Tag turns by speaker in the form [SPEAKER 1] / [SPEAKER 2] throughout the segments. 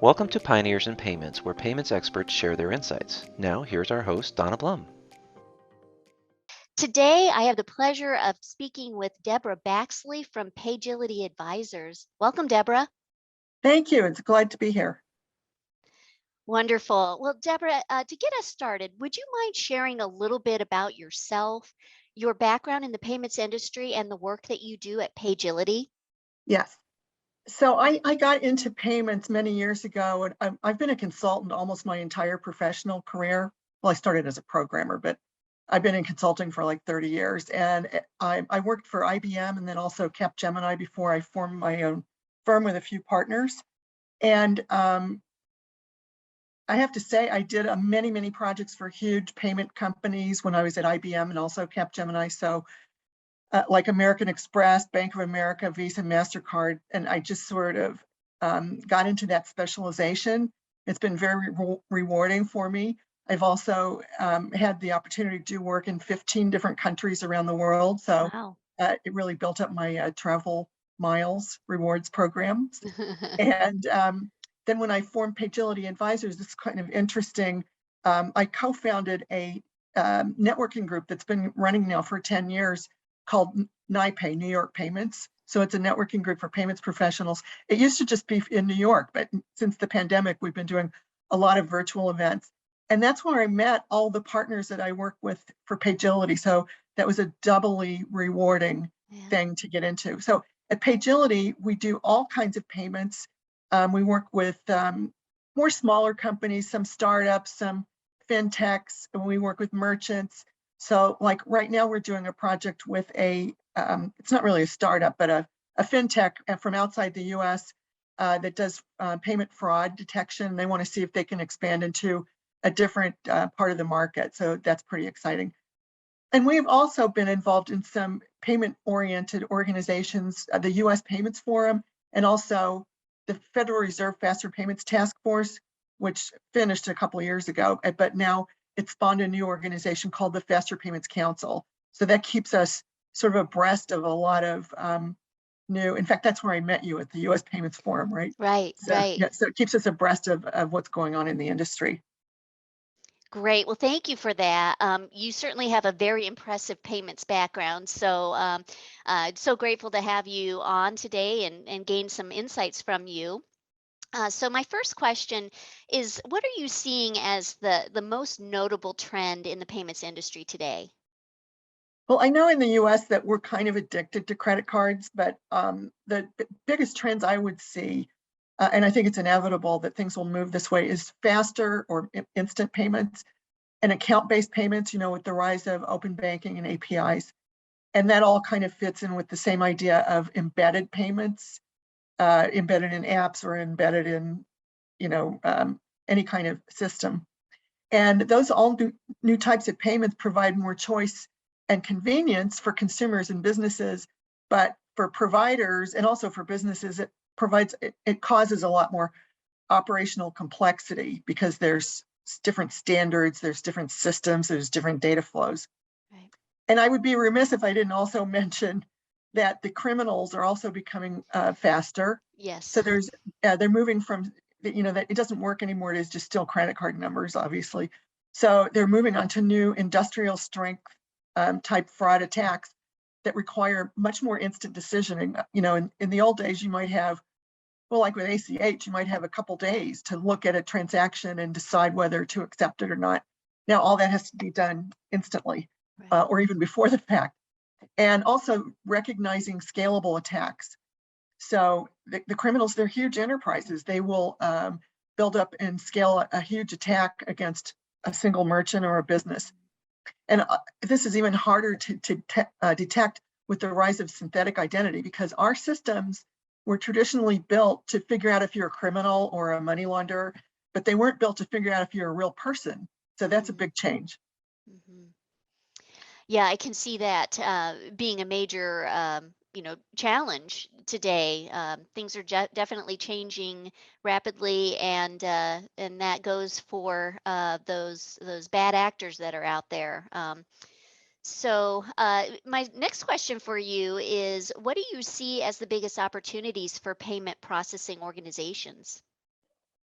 [SPEAKER 1] Welcome to Pioneers in Payments, where payments experts share their insights. Now, here's our host, Donna Blum.
[SPEAKER 2] Today, I have the pleasure of speaking with Deborah Baxley from Paygility Advisors. Welcome, Deborah.
[SPEAKER 3] Thank you. It's glad to be here.
[SPEAKER 2] Wonderful. Well, Deborah, to get us started, would you mind sharing a little bit about yourself, your background in the payments industry, and the work that you do at Paygility?
[SPEAKER 3] Yes. So I got into payments many years ago, and I've been a consultant almost my entire professional career. Well, I started as a programmer, but I've been in consulting for like 30 years. And I worked for IBM and then also Capgemini before I formed my own firm with a few partners. And I have to say, I did many projects for huge payment companies when I was at IBM and also Capgemini. So like American Express, Bank of America, Visa, MasterCard, and I just sort of got into that specialization. It's been very rewarding for me. I've also had the opportunity to do work in 15 different countries around the world. So
[SPEAKER 2] Wow.
[SPEAKER 3] it really built up my travel miles rewards programs. And then when I formed Paygility Advisors, this is kind of interesting. I co-founded a networking group that's been running now for 10 years called NYPay, New York Payments. So it's a networking group for payments professionals. It used to just be in New York, but since the pandemic, we've been doing a lot of virtual events. And that's where I met all the partners that I work with for Paygility. So that was a doubly rewarding thing to get into. So at Paygility, we do all kinds of payments. We work with more smaller companies, some startups, some fintechs, and we work with merchants. So like right now we're doing a project with it's not really a startup, but a fintech from outside the US that does payment fraud detection. They want to see if they can expand into a different part of the market. So that's pretty exciting. And we've also been involved in some payment-oriented organizations, the US Payments Forum, and also the Federal Reserve Faster Payments Task Force, which finished a couple of years ago, but now it spawned a new organization called the Faster Payments Council. So that keeps us sort of abreast of a lot of new, in fact, that's where I met you at the US Payments Forum, right?
[SPEAKER 2] Right,
[SPEAKER 3] So,
[SPEAKER 2] right.
[SPEAKER 3] yeah, so it keeps us abreast of what's going on in the industry.
[SPEAKER 2] Great. Well, thank you for that. You certainly have a very impressive payments background. So grateful to have you on today and gain some insights from you. So my first question is, what are you seeing as the most notable trend in the payments industry today?
[SPEAKER 3] Well, I know in the US that we're kind of addicted to credit cards, but the biggest trends I would see, and I think it's inevitable that things will move this way, is faster or instant payments and account-based payments, with the rise of open banking and APIs. And that all kind of fits in with the same idea of embedded payments, embedded in apps or embedded in, any kind of system. And those all new types of payments provide more choice and convenience for consumers and businesses, but for providers and also for businesses, it causes a lot more operational complexity because there's different standards, there's different systems, there's different data flows.
[SPEAKER 2] Right.
[SPEAKER 3] And I would be remiss if I didn't also mention that the criminals are also becoming faster.
[SPEAKER 2] Yes.
[SPEAKER 3] So they're moving from, that it doesn't work anymore. It is just still credit card numbers, obviously. So they're moving on to new industrial strength type fraud attacks that require much more instant decisioning. In the old days, you might have, well, like with ACH, you might have a couple days to look at a transaction and decide whether to accept it or not. Now, all that has to be done instantly,
[SPEAKER 2] Right.
[SPEAKER 3] or even before the fact. And also recognizing scalable attacks. So the criminals, they're huge enterprises. They will build up and scale a huge attack against a single merchant or a business. And this is even harder to detect with the rise of synthetic identity, because our systems were traditionally built to figure out if you're a criminal or a money launderer, but they weren't built to figure out if you're a real person. So that's a big change.
[SPEAKER 2] Mhm. Yeah, I can see that being a major, challenge today. Things are definitely changing rapidly, and that goes for those bad actors that are out there. My next question for you is, what do you see as the biggest opportunities for payment processing organizations?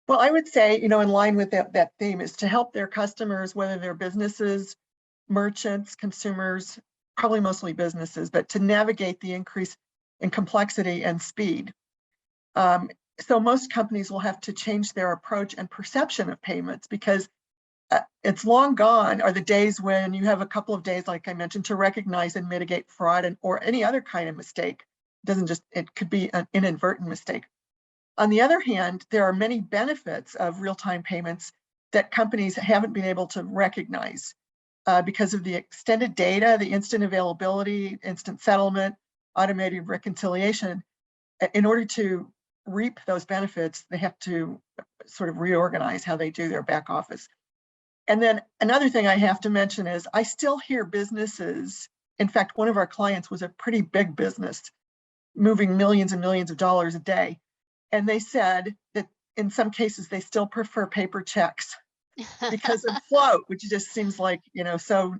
[SPEAKER 3] Well, I would say, in line with that theme is to help their customers, whether they're businesses, merchants, consumers, probably mostly businesses, but to navigate the increase in complexity and speed. So most companies will have to change their approach and perception of payments, because it's long gone are the days when you have a couple of days, like I mentioned, to recognize and mitigate fraud or any other kind of mistake. It could be an inadvertent mistake. On the other hand, there are many benefits of real-time payments that companies haven't been able to recognize because of the extended data, the instant availability, instant settlement, automated reconciliation. In order to reap those benefits, they have to sort of reorganize how they do their back office. And then another thing I have to mention is I still hear businesses, in fact, one of our clients was a pretty big business, moving millions and millions of dollars a day. And they said that in some cases, they still prefer paper checks because of float, which just seems like, so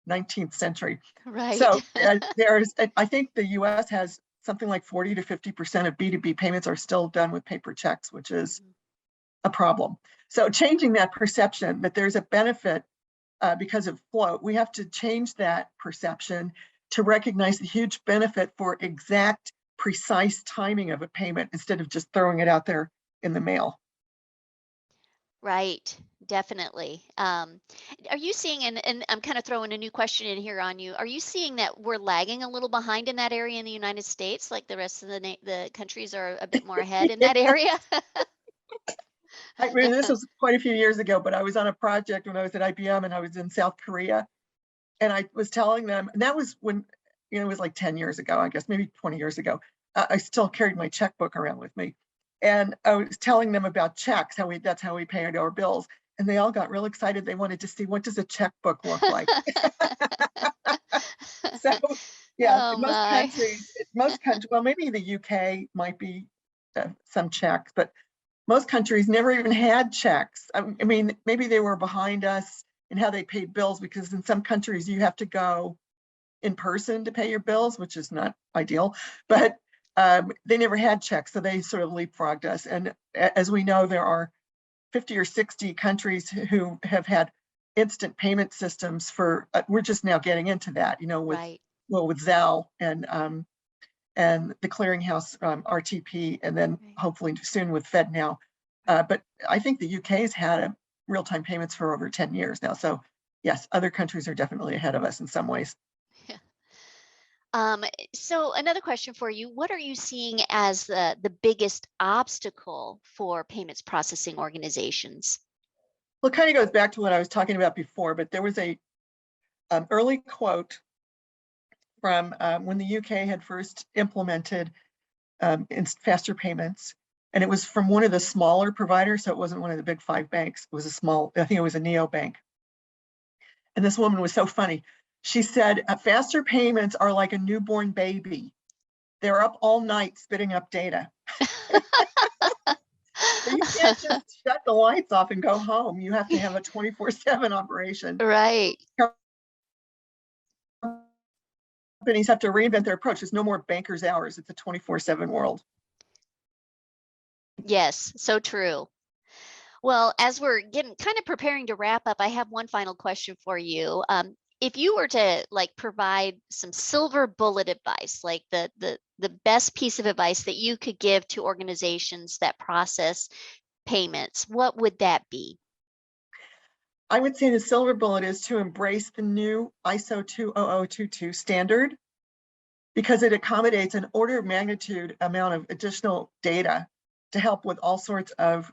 [SPEAKER 3] 19th century.
[SPEAKER 2] Right.
[SPEAKER 3] So I think the US has something like 40 to 50% of B2B payments are still done with paper checks, which is a problem. So changing that perception that there's a benefit because of float, we have to change that perception to recognize the huge benefit for exact, precise timing of a payment instead of just throwing it out there in the mail.
[SPEAKER 2] Right, definitely. Are you seeing, and I'm kind of throwing a new question in here on you, are you seeing that we're lagging a little behind in that area in the United States, like the rest of the countries are a bit more ahead in that area?
[SPEAKER 3] I mean, this was quite a few years ago, but I was on a project when I was at IBM and I was in South Korea. And I was telling them, and that was when, it was like 10 years ago, I guess, maybe 20 years ago. I still carried my checkbook around with me. And I was telling them about checks, that's how we paid our bills. And they all got real excited. They wanted to see, what does a checkbook look like? So yeah,
[SPEAKER 2] Oh
[SPEAKER 3] most
[SPEAKER 2] my.
[SPEAKER 3] countries, well, maybe the UK might be some checks, but most countries never even had checks. I mean, maybe they were behind us in how they paid bills, because in some countries you have to go in person to pay your bills, which is not ideal, but they never had checks, so they sort of leapfrogged us. And as we know, there are 50 or 60 countries who have had instant payment systems for, we're just now getting into that, with,
[SPEAKER 2] Right.
[SPEAKER 3] well, with Zelle and the clearinghouse RTP, and then hopefully soon with FedNow. But I think the UK has had real-time payments for over 10 years now. So yes, other countries are definitely ahead of us in some ways.
[SPEAKER 2] Yeah. So another question for you, what are you seeing as the biggest obstacle for payments processing organizations?
[SPEAKER 3] Well, it kind of goes back to what I was talking about before, but there was a early quote from when the UK had first implemented faster payments. And it was from one of the smaller providers, so it wasn't one of the big 5 banks. It was I think it was a neobank. And this woman was so funny. She said, faster payments are like a newborn baby. They're up all night spitting up data. So you can't just shut the lights off and go home. You have to have a 24/7 operation.
[SPEAKER 2] Right.
[SPEAKER 3] Companies have to reinvent their approach. There's no more banker's hours. It's a 24/7 world.
[SPEAKER 2] Yes, so true. Well, as we're getting kind of preparing to wrap up, I have one final question for you. If you were to provide some silver bullet advice, like the best piece of advice that you could give to organizations that process payments, what would that be?
[SPEAKER 3] I would say the silver bullet is to embrace the new ISO 20022 standard, because it accommodates an order of magnitude amount of additional data to help with all sorts of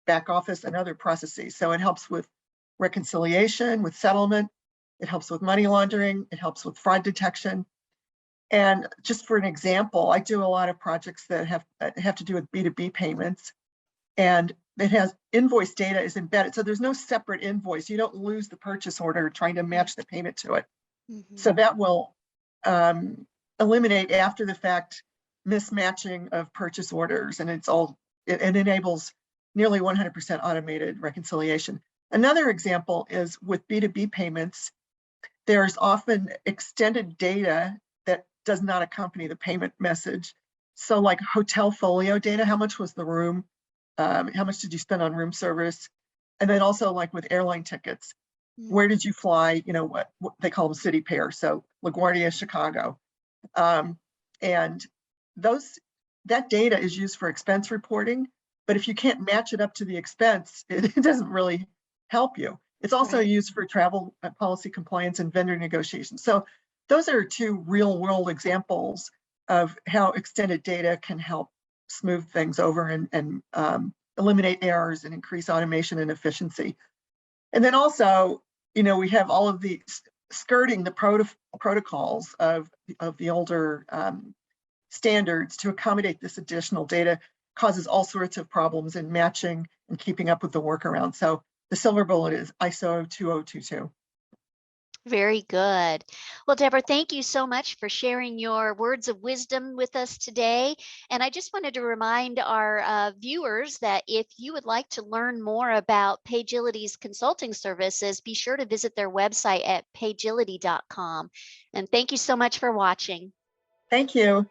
[SPEAKER 3] back office and other processes. So it helps with reconciliation, with settlement, it helps with money laundering, it helps with fraud detection. And just for an example, I do a lot of projects that have to do with B2B payments, and it has invoice data is embedded. So there's no separate invoice. You don't lose the purchase order trying to match the payment to it. So that will eliminate after the fact mismatching of purchase orders, and it enables nearly 100% automated reconciliation. Another example is with B2B payments, there's often extended data that does not accompany the payment message. So like hotel folio data, how much was the room? how much did you spend on room service? And then also like with airline tickets,
[SPEAKER 2] Mm.
[SPEAKER 3] where did you fly? You know, what they call them city pairs. So LaGuardia, Chicago. And that data is used for expense reporting, but if you can't match it up to the expense, it doesn't really help you. It's also
[SPEAKER 2] Right.
[SPEAKER 3] used for travel policy compliance and vendor negotiations. So those are two real world examples of how extended data can help smooth things over and eliminate errors and increase automation and efficiency. And then also, you know, we have all of the skirting the protocols of the older standards to accommodate this additional data causes all sorts of problems in matching and keeping up with the workaround. So the silver bullet is ISO 2022.
[SPEAKER 2] Very good. Well, Deborah, thank you so much for sharing your words of wisdom with us today. And I just wanted to remind our viewers that if you would like to learn more about Paygility's consulting services, be sure to visit their website at paygility.com. And thank you so much for watching.
[SPEAKER 3] Thank you.